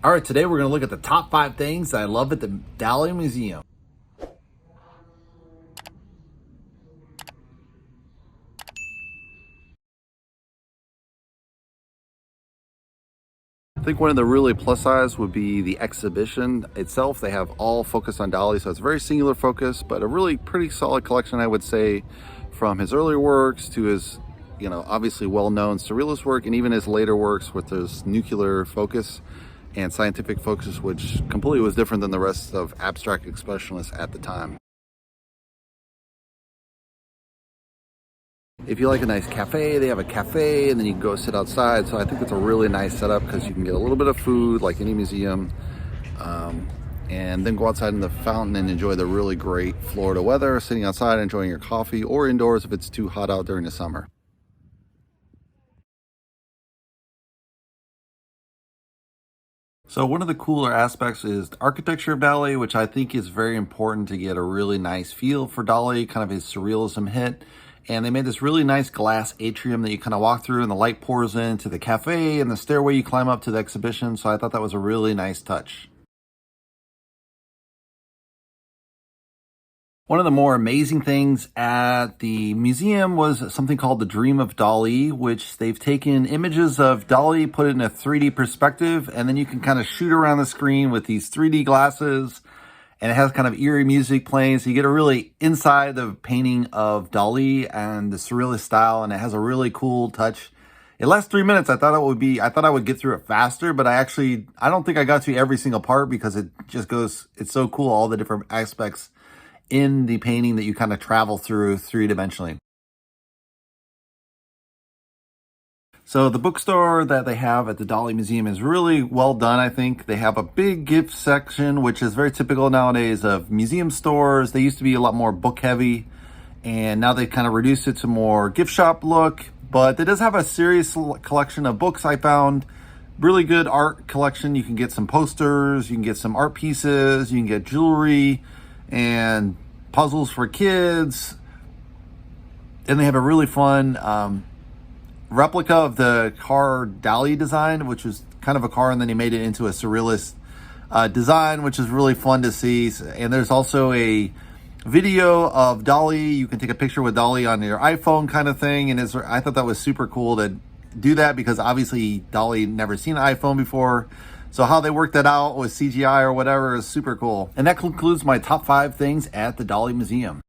All right, today we're going to look at the top 5 things I love at the Dali Museum. I think one of the really plus sides would be the exhibition itself. They have all focus on Dali, so it's a very singular focus, but a really pretty solid collection, I would say, from his earlier works to his, obviously well-known surrealist work, and even his later works with his nuclear focus and scientific focus, which completely was different than the rest of abstract expressionists at the time. If you like a nice cafe, they have a cafe, and then you can go sit outside. So I think it's a really nice setup because you can get a little bit of food like any museum, and then go outside in the fountain and enjoy the really great Florida weather, sitting outside enjoying your coffee, or indoors if it's too hot out during the summer. So one of the cooler aspects is the architecture of Dali, which I think is very important to get a really nice feel for Dali, kind of his surrealism hit. And they made this really nice glass atrium that you kind of walk through and the light pours into the cafe and the stairway you climb up to the exhibition. So I thought that was a really nice touch. One of the more amazing things at the museum was something called the Dream of Dali, which they've taken images of Dali, put it in a 3D perspective, and then you can kind of shoot around the screen with these 3D glasses, and it has kind of eerie music playing, so you get a really inside the painting of Dali and the surrealist style, and it has a really cool touch. It lasts 3 minutes. I thought I would get through it faster, but I don't think I got to every single part because it's so cool, all the different aspects in the painting that you kind of travel through three-dimensionally. So the bookstore that they have at the Dali Museum is really well done, I think. They have a big gift section, which is very typical nowadays of museum stores. They used to be a lot more book heavy, and now they kind of reduced it to more gift shop look. But it does have a serious collection of books, I found. Really good art collection. You can get some posters, you can get some art pieces, you can get jewelry, and puzzles for kids. And they have a really fun replica of the car Dali designed, which was kind of a car, and then he made it into a surrealist design, which is really fun to see. And there's also a video of Dali. You can take a picture with Dali on your iPhone kind of thing. And I thought that was super cool to do that because obviously Dali never seen an iPhone before. So how they worked that out with CGI or whatever is super cool. And that concludes my top 5 things at the Dali Museum.